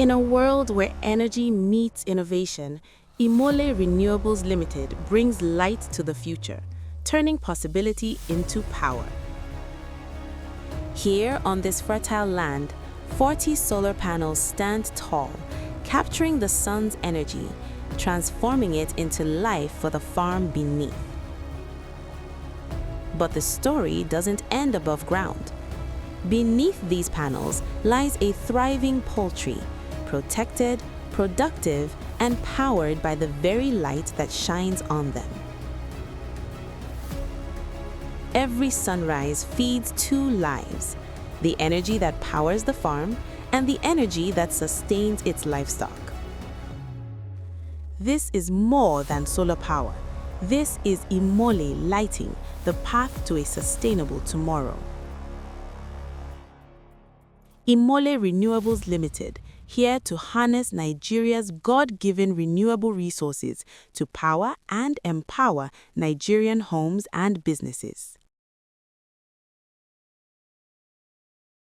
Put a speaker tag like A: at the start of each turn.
A: In a world where energy meets innovation, Imole Renewables Ltd brings light to the future, turning possibility into power. Here on this fertile land, 40 solar panels stand tall, capturing the sun's energy, transforming it into life for the farm beneath. But the story doesn't end above ground. Beneath these panels lies a thriving poultry, protected, productive, and powered by the very light that shines on them. Every sunrise feeds two lives: the energy that powers the farm and the energy that sustains its livestock. This is more than solar power. This is Imole lighting the path to a sustainable tomorrow. Imole Renewables Ltd, here to harness Nigeria's God-given renewable resources to power and empower Nigerian homes and businesses.